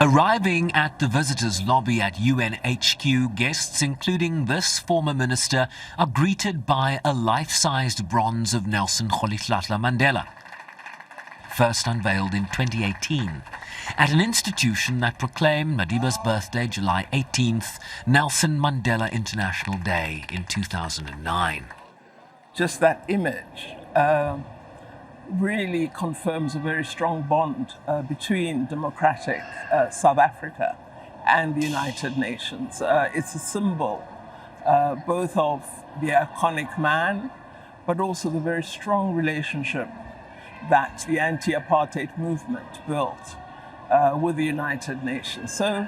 Arriving at the visitors' lobby at UNHQ, guests, including this former minister, are greeted by a life-sized bronze of Nelson Mandela, first unveiled in 2018 at an institution that proclaimed Madiba's birthday, July 18th, Nelson Mandela International Day in 2009. Just that image really confirms a very strong bond between democratic South Africa and the United Nations. It's a symbol both of the iconic man, but also the very strong relationship that the anti-apartheid movement built with the United Nations. So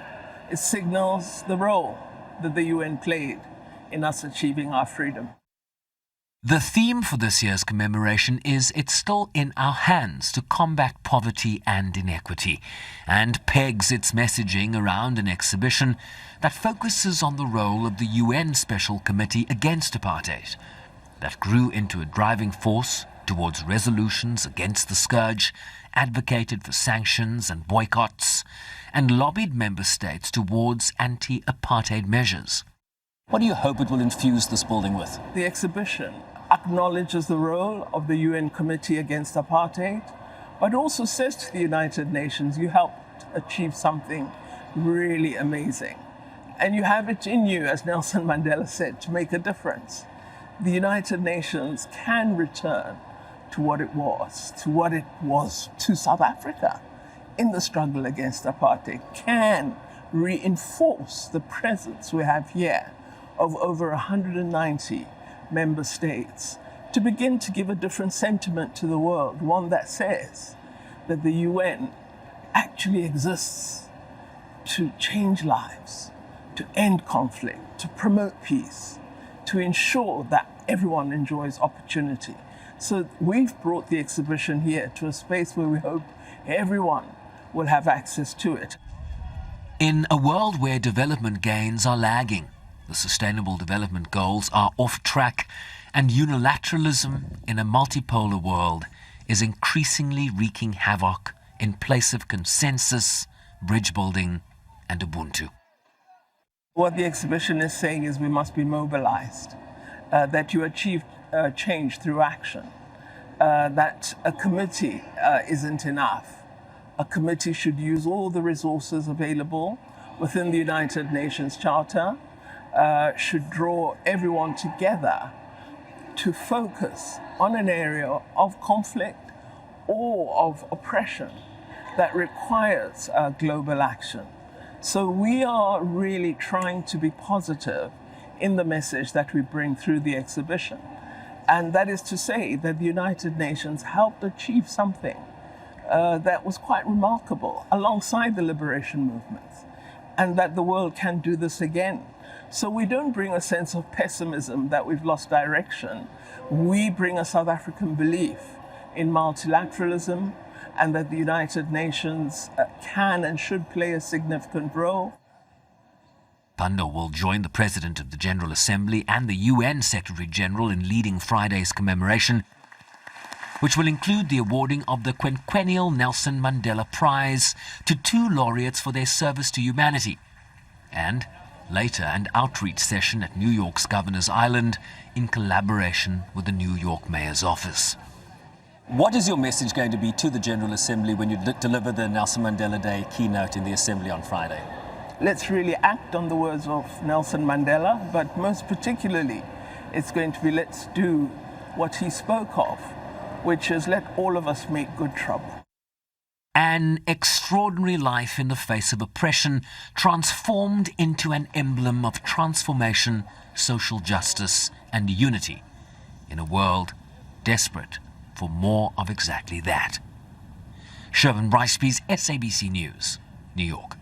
it signals the role that the UN played in us achieving our freedom. The theme for this year's commemoration is "It's still in our hands to combat poverty and inequity," and pegs its messaging around an exhibition that focuses on the role of the UN Special Committee against Apartheid, that grew into a driving force towards resolutions against the scourge, advocated for sanctions and boycotts, and lobbied member states towards anti-apartheid measures. What do you hope it will infuse this building with? The exhibition acknowledges the role of the UN Committee Against Apartheid, but also says to the United Nations, you helped achieve something really amazing. And you have it in you, as Nelson Mandela said, to make a difference. The United Nations can return to what it was to South Africa in the struggle against apartheid, can reinforce the presence we have here of over 190 member states, to begin to give a different sentiment to the world, one that says that the UN actually exists to change lives, to end conflict, to promote peace, to ensure that everyone enjoys opportunity. So we've brought the exhibition here to a space where we hope everyone will have access to it. In a world where development gains are lagging, the Sustainable Development Goals are off track, and unilateralism in a multipolar world is increasingly wreaking havoc in place of consensus, bridge building, and Ubuntu. What the exhibition is saying is we must be mobilized, that you achieve change through action, that a committee isn't enough. A committee should use all the resources available within the United Nations Charter, should draw everyone together to focus on an area of conflict or of oppression that requires global action. So we are really trying to be positive in the message that we bring through the exhibition. And that is to say that the United Nations helped achieve something that was quite remarkable alongside the liberation movements, and that the world can do this again. So we don't bring a sense of pessimism that we've lost direction. We bring a South African belief in multilateralism and that the United Nations can and should play a significant role. Pandor will join the President of the General Assembly and the UN Secretary General in leading Friday's commemoration, which will include the awarding of the quinquennial Nelson Mandela Prize to 2 laureates for their service to humanity, and later an outreach session at New York's Governor's Island in collaboration with the New York Mayor's office. What is your message going to be to the General Assembly when you deliver the Nelson Mandela Day keynote in the Assembly on Friday? Let's really act on the words of Nelson Mandela, but most particularly, it's going to be let's do what he spoke of, which is let all of us make good trouble. An extraordinary life in the face of oppression, transformed into an emblem of transformation, social justice and unity in a world desperate for more of exactly that. Shervin Bryceby's SABC News, New York.